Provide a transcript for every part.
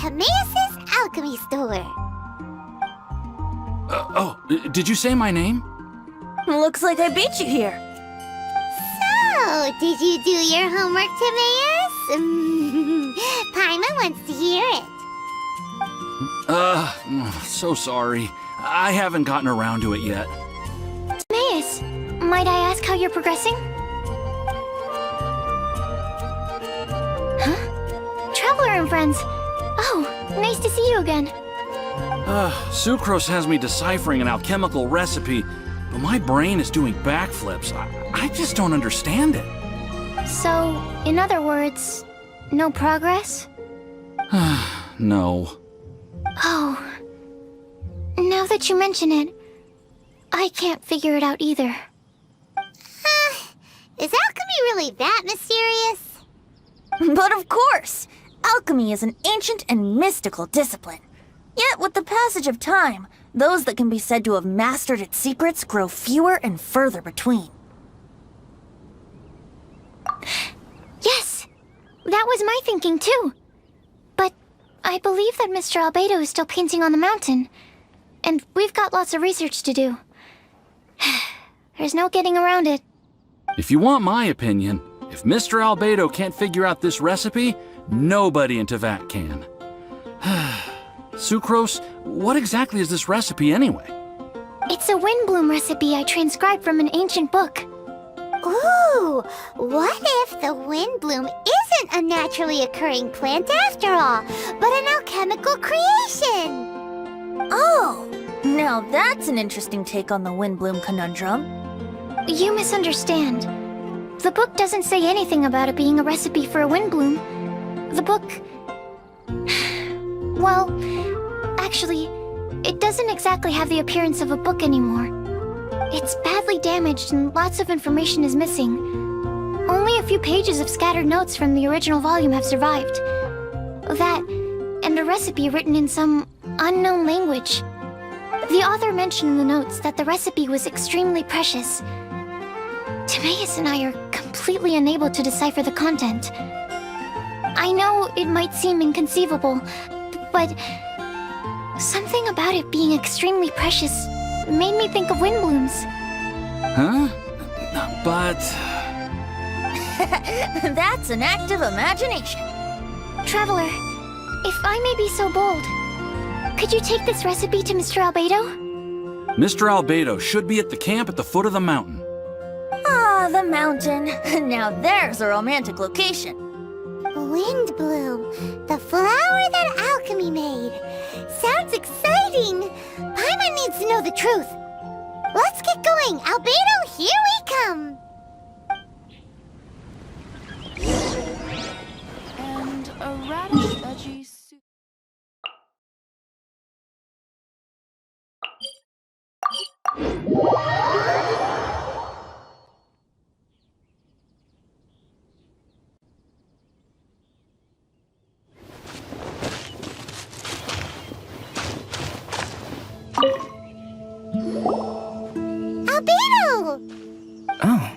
Timaeus' alchemy store. Did you say my name? Looks like I beat you here. So, did you do your homework, Timaeus? Paimon wants to hear it. So sorry. I haven't gotten around to it yet. Timaeus, might I ask how you're progressing? Huh? Traveler and friends. Oh, nice to see you again. Sucrose has me deciphering an alchemical recipe, but my brain is doing backflips. I just don't understand it. So, in other words, no progress? No. Oh. Now that you mention it, I can't figure it out either. Is alchemy really that mysterious? But of course! Alchemy is an ancient and mystical discipline. Yet, with the passage of time, those that can be said to have mastered its secrets grow fewer and further between. Yes! That was my thinking too. But I believe that Mr. Albedo is still painting on the mountain. And we've got lots of research to do. There's no getting around it. If you want my opinion, if Mr. Albedo can't figure out this recipe, nobody in Tevat can. Sucrose, what exactly is this recipe anyway? It's a Windblume recipe I transcribed from an ancient book. Ooh, what if the Windblume isn't a naturally occurring plant after all, but an alchemical creation? Oh! Now that's an interesting take on the Windblume conundrum. You misunderstand. The book doesn't say anything about it being a recipe for a Windblume. The book... Well, actually, it doesn't exactly have the appearance of a book anymore. It's badly damaged and lots of information is missing. Only a few pages of scattered notes from the original volume have survived. That, and a recipe written in some unknown language. The author mentioned in the notes that the recipe was extremely precious. Timaeus and I are completely unable to decipher the content. I know it might seem inconceivable, but something about it being extremely precious made me think of Windblooms. Huh? But... That's an act of imagination. Traveler, if I may be so bold, could you take this recipe to Mr. Albedo? Mr. Albedo should be at the camp at the foot of the mountain. Ah, the mountain. Now there's a romantic location. Windblume, the flower that alchemy made. Sounds exciting. Paimon needs to know the truth. Let's get going. Albedo, here we come. And a radish veggie soup. Albedo! Oh.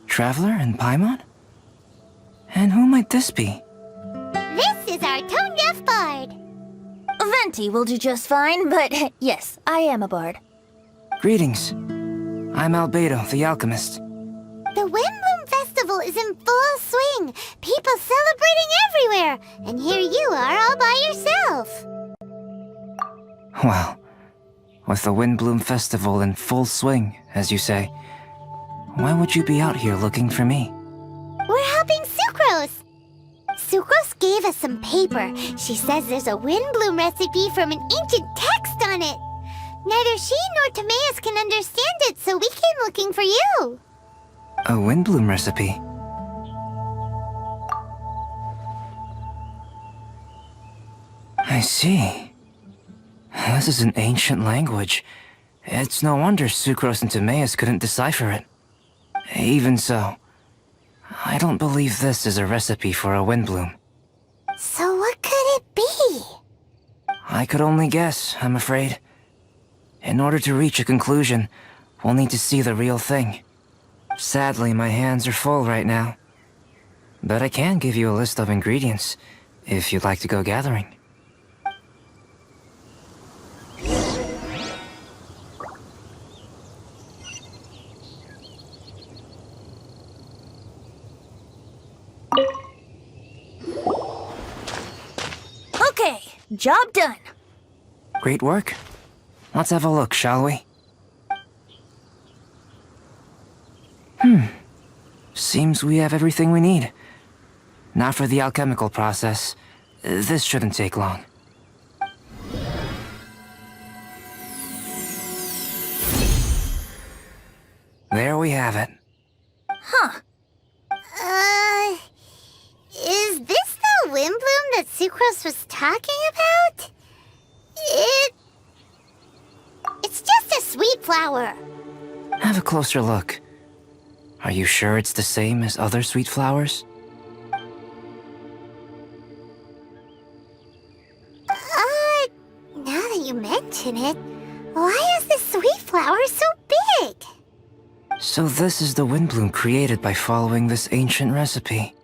Traveler and Paimon? And who might this be? This is our tone-deaf bard. Venti will do just fine, but yes, I am a bard. Greetings. I'm Albedo, the alchemist. The Windblume Festival is in full swing. People celebrating everywhere. And here you are all by yourself. Well, with the Windblume Festival in full swing, as you say, why would you be out here looking for me? We're helping Sucrose. Sucrose gave us some paper. She says there's a Windblume recipe from an ancient text on it. Neither she nor Timaeus can understand it, so we came looking for you. A Windblume recipe? I see. This is an ancient language. It's no wonder Sucrose and Timaeus couldn't decipher it. Even so, I don't believe this is a recipe for a Windblume. So what could it be? I could only guess, I'm afraid. In order to reach a conclusion, we'll need to see the real thing. Sadly, my hands are full right now. But I can give you a list of ingredients, if you'd like to go gathering. Job done. Great work. Let's have a look, shall we? Seems we have everything we need. Now for the alchemical process. This shouldn't take long. There we have it. Is this the Windblume that Sucrose was talking about? It's just a sweet flower. Have a closer look. Are you sure it's the same as other sweet flowers? Now that you mention it, why is this sweet flower so big? So this is the Windblume created by following this ancient recipe.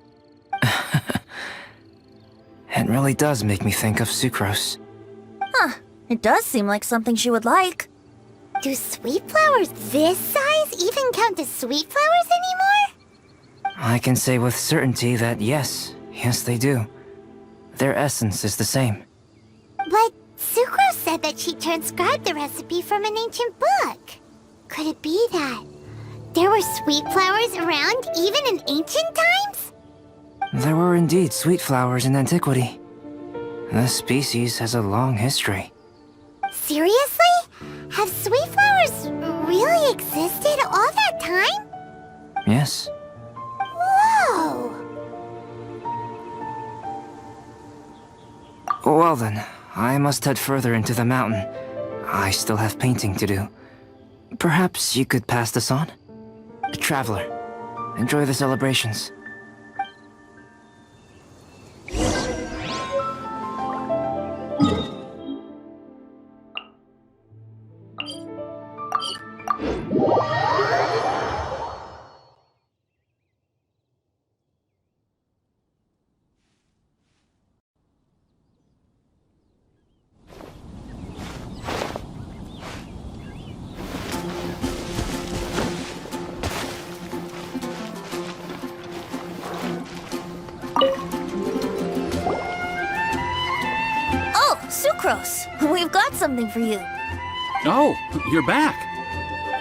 It really does make me think of Sucrose. It does seem like something she would like. Do sweet flowers this size even count as sweet flowers anymore? I can say with certainty that yes they do. Their essence is the same. But Sucrose said that she transcribed the recipe from an ancient book. Could it be that there were sweet flowers around even in ancient times? There were indeed sweet flowers in antiquity. This species has a long history. Seriously? Have sweet flowers really existed all that time? Yes. Whoa! Well then, I must head further into the mountain. I still have painting to do. Perhaps you could pass this on? Traveler, enjoy the celebrations. Oh, Sucrose! We've got something for you. Oh, you're back.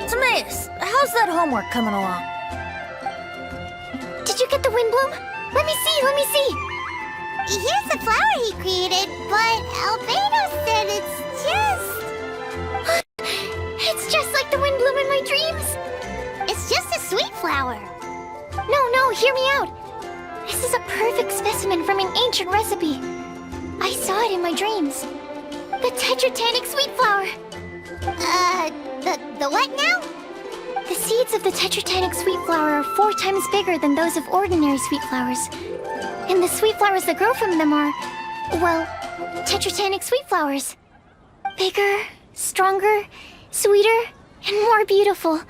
Timaeus, how's that homework coming along? Did you get the Windblume? Let me see. Here's the flower he created, but Albedo said it's just like the Windblume in my dreams. It's just a sweet flower. No, hear me out. This is a perfect specimen from an ancient recipe. I saw it in my dreams. The Tetratanic sweet flower. The what now? The seeds of the Tetratanic sweet flower are 4 times bigger than those of ordinary sweet flowers. And the sweet flowers that grow from them are, well, Tetratanic sweet flowers. Bigger, stronger, sweeter, and more beautiful.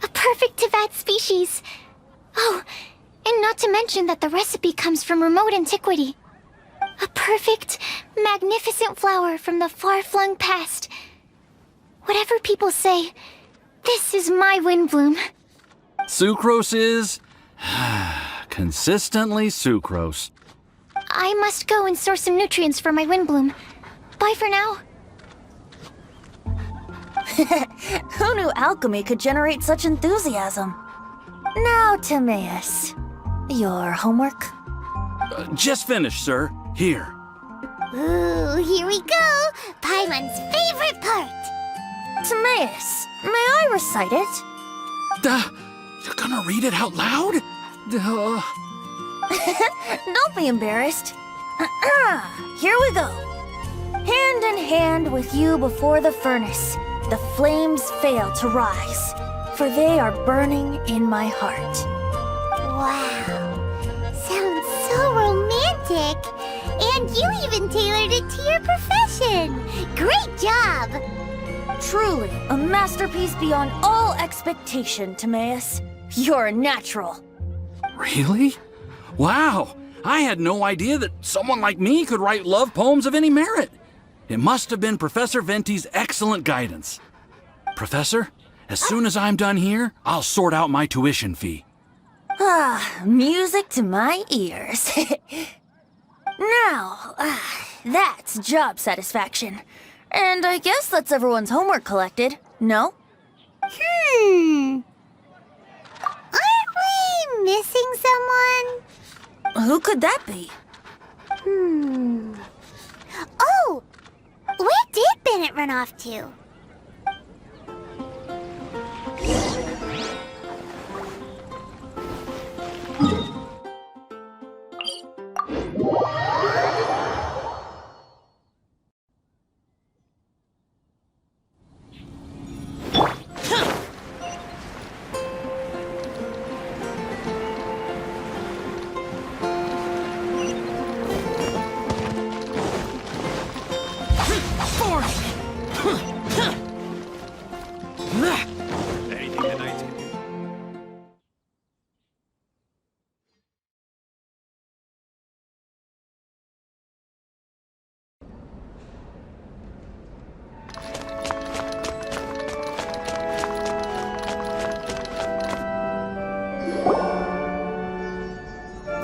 A perfect Tivat species. Oh, and not to mention that the recipe comes from remote antiquity. A perfect, magnificent flower from the far-flung past. Whatever people say, this is my Windblume. Sucrose is... consistently Sucrose. I must go and source some nutrients for my Windblume. Bye for now. Who knew alchemy could generate such enthusiasm? Now, Timaeus, your homework? Just finished, sir. Here. Ooh, here we go. Paimon's favorite part. Timaeus, may I recite it? You're gonna read it out loud? Don't be embarrassed. Here we go. Hand in hand with you before the furnace, the flames fail to rise, for they are burning in my heart. Wow. Sounds so romantic. And you even tailored it to your profession. Great job. Truly, a masterpiece beyond all expectation, Timaeus. You're a natural. Really? Wow! I had no idea that someone like me could write love poems of any merit. It must have been Professor Venti's excellent guidance. Professor, as soon as I'm done here, I'll sort out my tuition fee. Music to my ears. Now, That's job satisfaction. And I guess that's everyone's homework collected, no? Aren't we missing someone? Who could that be? Oh! Where did Bennett run off to?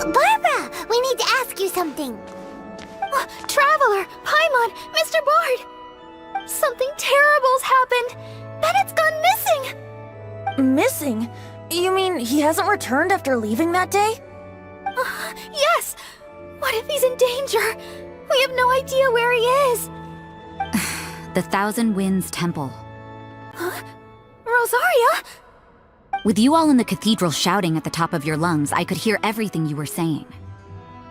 Barbara, we need to ask you something. Traveler, Paimon, Mr. Bard! Something terrible's happened! Bennett's gone missing! Missing? You mean he hasn't returned after leaving that day? Yes! What if he's in danger? We have no idea where he is! The Thousand Winds Temple. Rosaria? With you all in the cathedral shouting at the top of your lungs, I could hear everything you were saying.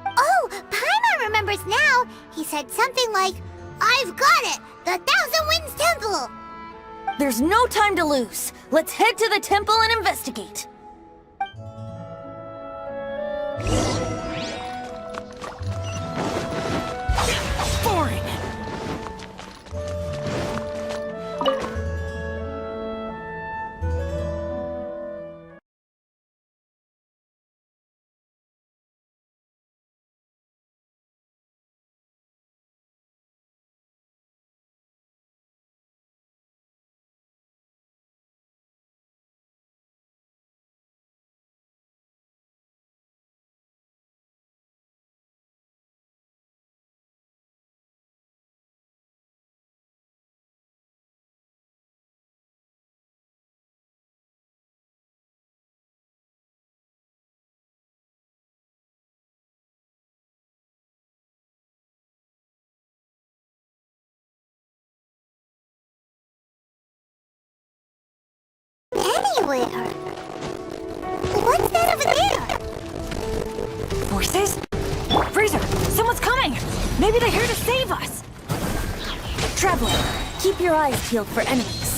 Oh, Paimon remembers now. He said something like, "I've got it! The Thousand Winds Temple!" There's no time to lose. Let's head to the temple and investigate. Boring! Anywhere. What's that over there? Forces? Freezer, someone's coming! Maybe they're here to save us! Traveler, keep your eyes peeled for enemies.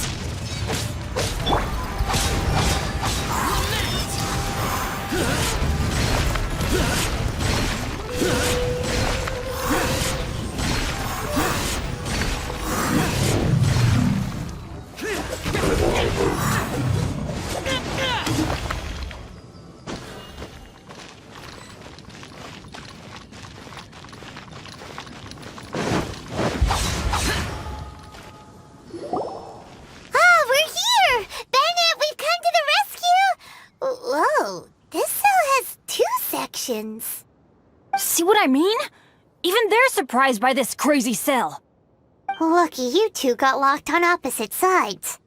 See what I mean? Even they're surprised by this crazy cell. Lucky you two got locked on opposite sides.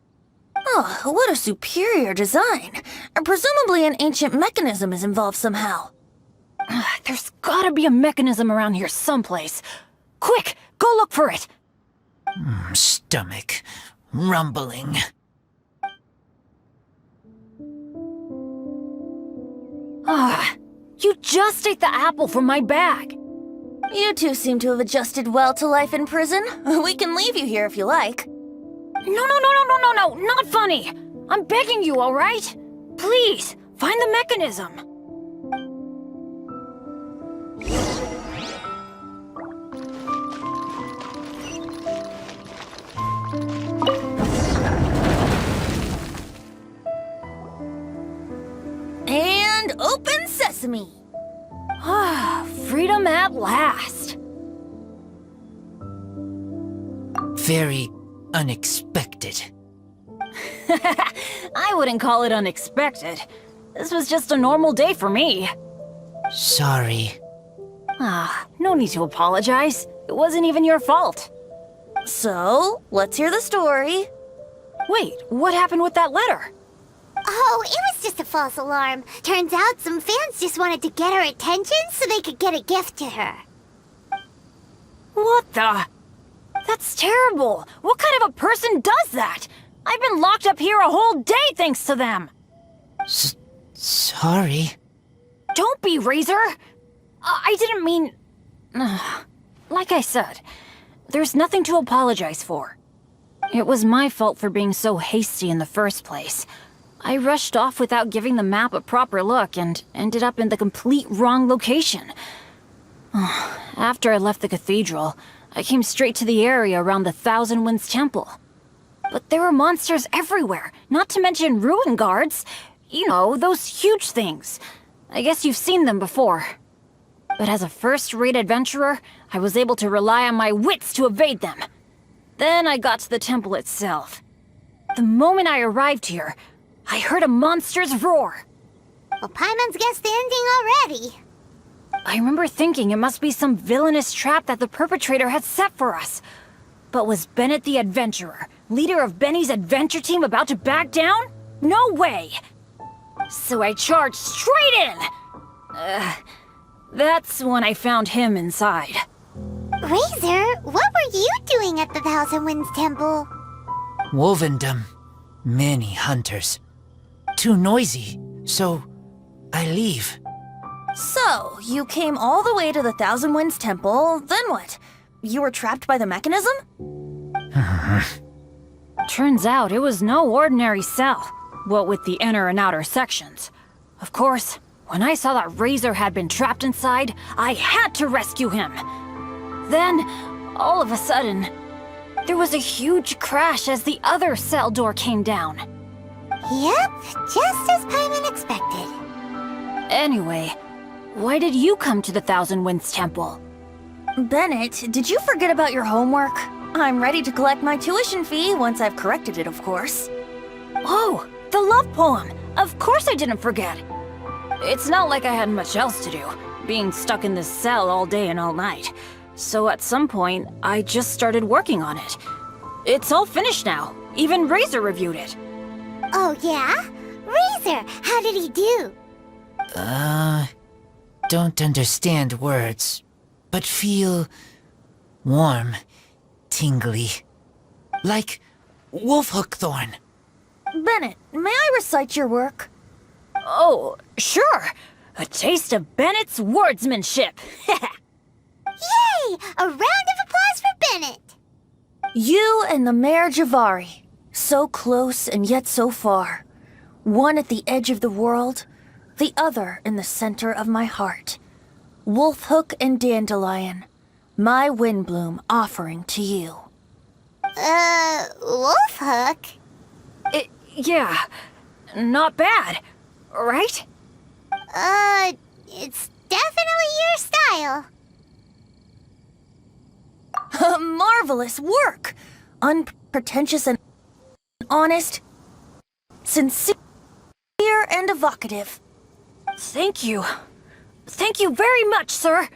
Oh, what a superior design. Presumably an ancient mechanism is involved somehow. There's gotta be a mechanism around here someplace. Quick, go look for it. Stomach rumbling. You just ate the apple from my bag. You two seem to have adjusted well to life in prison. We can leave you here if you like. No, not funny. I'm begging you, all right? Please, find the mechanism. And open sesame. Freedom at last. Very unexpected. I wouldn't call it unexpected. This was just a normal day for me. Sorry. No need to apologize. It wasn't even your fault. So, let's hear the story. Wait, what happened with that letter? Oh, it was just a false alarm. Turns out some fans just wanted to get her attention so they could get a gift to her. What the? That's terrible. What kind of a person does that? I've been locked up here a whole day thanks to them. Sorry. Don't be, Razor. I didn't mean... Like I said, there's nothing to apologize for. It was my fault for being so hasty in the first place. I rushed off without giving the map a proper look and ended up in the complete wrong location. After I left the cathedral, I came straight to the area around the Thousand Winds Temple. But there were monsters everywhere, not to mention ruin guards. You know, those huge things. I guess you've seen them before. But as a first-rate adventurer, I was able to rely on my wits to evade them. Then I got to the temple itself. The moment I arrived here, I heard a monster's roar. Well, Paimon's guessed the ending already. I remember thinking it must be some villainous trap that the perpetrator had set for us. But was Bennett the adventurer, leader of Benny's adventure team, about to back down? No way! So I charged straight in! That's when I found him inside. Razor, what were you doing at the Thousand Winds Temple? Wovendom. Many hunters. Too noisy, so I leave. So, you came all the way to the Thousand Winds Temple, then what? You were trapped by the mechanism? Turns out it was no ordinary cell, what with the inner and outer sections. Of course, when I saw that Razor had been trapped inside, I had to rescue him. Then, all of a sudden, there was a huge crash as the other cell door came down. Yep, just as Paimon expected. Anyway, why did you come to the Thousand Winds Temple? Bennett, did you forget about your homework? I'm ready to collect my tuition fee once I've corrected it, of course. Oh, the love poem! Of course I didn't forget! It's not like I had much else to do, being stuck in this cell all day and all night. So at some point, I just started working on it. It's all finished now. Even Razor reviewed it. Oh, yeah? Razor, how did he do? Don't understand words, but feel warm, tingly. Like wolfhook thorn. Bennett, may I recite your work? Oh, sure! A taste of Bennett's wordsmanship! Yay! A round of applause for Bennett! You and the Mare Javari, so close and yet so far. One at the edge of the world, the other in the center of my heart. Wolfhook and Dandelion, my Windblume offering to you. Wolfhook? Yeah, not bad, right? It's definitely your style. Marvelous work! Unpretentious and honest, sincere and evocative. Thank you. Thank you very much, sir.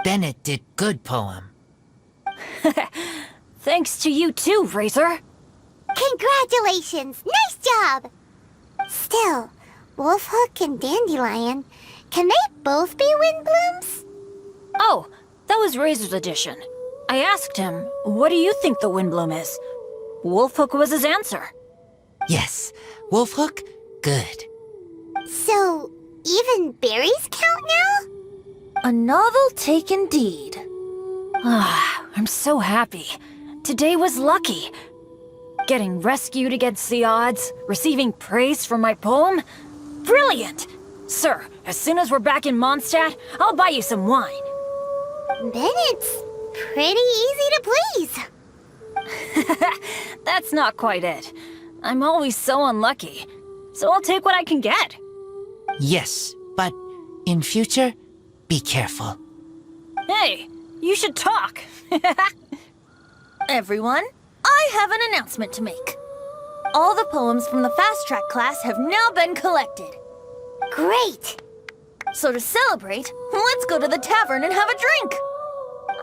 Bennett did good poem. Thanks to you too, Razor. Congratulations! Nice job! Still, Wolfhook and Dandelion, can they both be Windblooms? Oh, that was Razor's addition. I asked him, what do you think the Windblume is? Wolfhook was his answer. Yes, wolfhook, good. So, even berries count now? A novel take indeed. I'm so happy. Today was lucky. Getting rescued against the odds, receiving praise for my poem? Brilliant! Sir, as soon as we're back in Mondstadt, I'll buy you some wine. Bennett's pretty easy to please. That's not quite it. I'm always so unlucky, so I'll take what I can get. Yes, but in future, be careful. Hey, you should talk. Everyone, I have an announcement to make. All the poems from the Fast Track class have now been collected. Great! So to celebrate, let's go to the tavern and have a drink!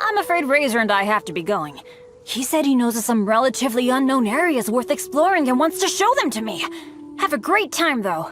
I'm afraid Razor and I have to be going. He said he knows of some relatively unknown areas worth exploring and wants to show them to me. Have a great time, though.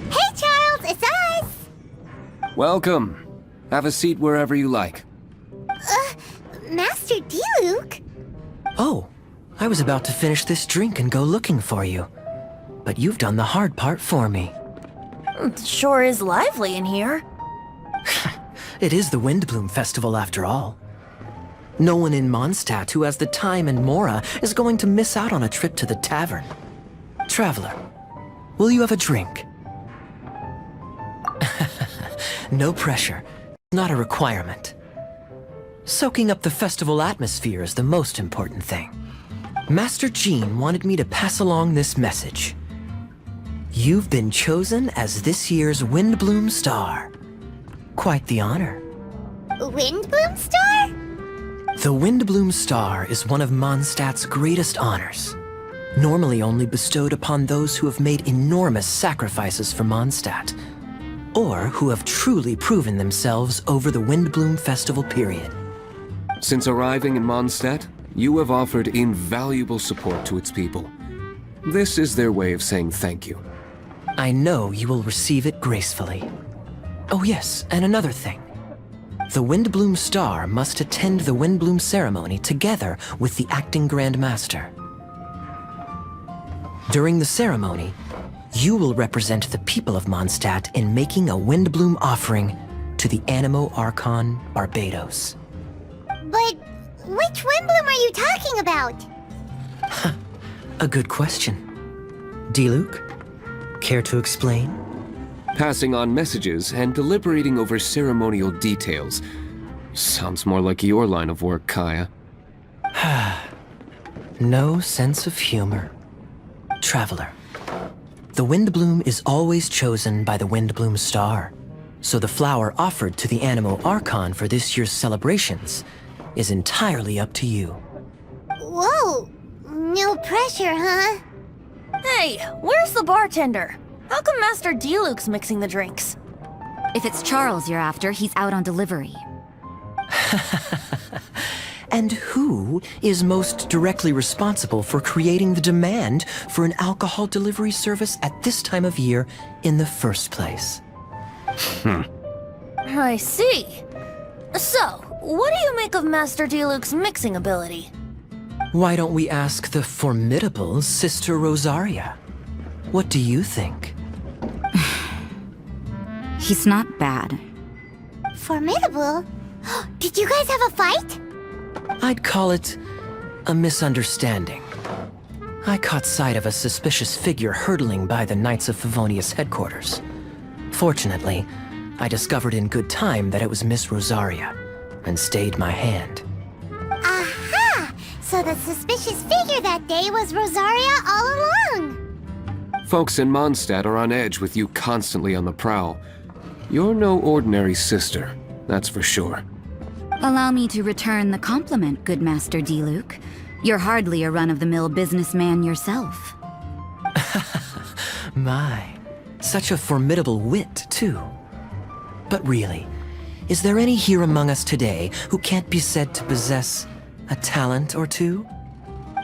Hey, Charles, it's us! Welcome. Have a seat wherever you like. Master Diluc? Oh, I was about to finish this drink and go looking for you. But you've done the hard part for me. It sure is lively in here. It is the Windblume Festival after all. No one in Mondstadt who has the time and mora is going to miss out on a trip to the tavern. Traveler, will you have a drink? No pressure. Not a requirement. Soaking up the festival atmosphere is the most important thing. Master Jean wanted me to pass along this message. You've been chosen as this year's Windblume Star. Quite the honor. Windblume Star? The Windblume Star is one of Mondstadt's greatest honors. Normally only bestowed upon those who have made enormous sacrifices for Mondstadt, or who have truly proven themselves over the Windblume Festival period. Since arriving in Mondstadt, you have offered invaluable support to its people. This is their way of saying thank you. I know you will receive it gracefully. Oh yes, and another thing. The Windblume Star must attend the Windblume ceremony together with the acting Grand Master. During the ceremony, you will represent the people of Mondstadt in making a Windblume offering to the Anemo Archon Barbados. But which Windblume are you talking about? A good question. Diluc, care to explain? Passing on messages and deliberating over ceremonial details. Sounds more like your line of work, Kaya. No sense of humor. Traveler, the Windblume is always chosen by the Windblume Star, so the flower offered to the Anemo Archon for this year's celebrations is entirely up to you. Whoa! No pressure, huh? Hey, where's the bartender? How come Master Diluc's mixing the drinks? If it's Charles you're after, he's out on delivery. And who is most directly responsible for creating the demand for an alcohol delivery service at this time of year in the first place? I see. So, what do you make of Master Diluc's mixing ability? Why don't we ask the formidable Sister Rosaria? What do you think? He's not bad. Formidable? Did you guys have a fight? I'd call it a misunderstanding. I caught sight of a suspicious figure hurtling by the Knights of Favonius headquarters. Fortunately, I discovered in good time that it was Miss Rosaria, and stayed my hand. Aha! So the suspicious figure that day was Rosaria all along! Folks in Mondstadt are on edge with you constantly on the prowl. You're no ordinary sister, that's for sure. Allow me to return the compliment, good Master Diluc. You're hardly a run-of-the-mill businessman yourself. My, such a formidable wit, too. But really, is there any here among us today who can't be said to possess a talent or two?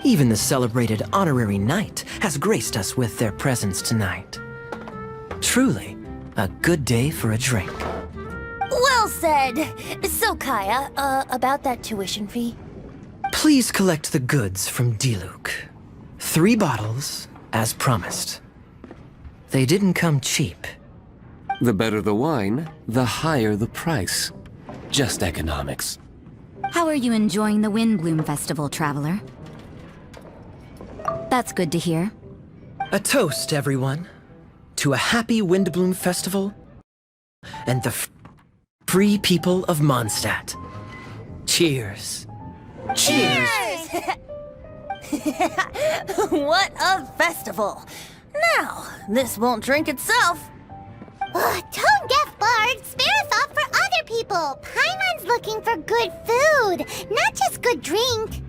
Even the celebrated honorary knight has graced us with their presence tonight. Truly, a good day for a drink. Well said. So, Kaya, about that tuition fee? Please collect the goods from Diluc. 3 bottles, as promised. They didn't come cheap. The better the wine, the higher the price. Just economics. How are you enjoying the Windblume Festival, traveler? That's good to hear. A toast, everyone, to a happy Windblume Festival and the free people of Mondstadt. Cheers. Cheers! What a festival! Now, this won't drink itself. Tone-deaf bard, spare a thought for other people. Paimon's looking for good food, not just good drink.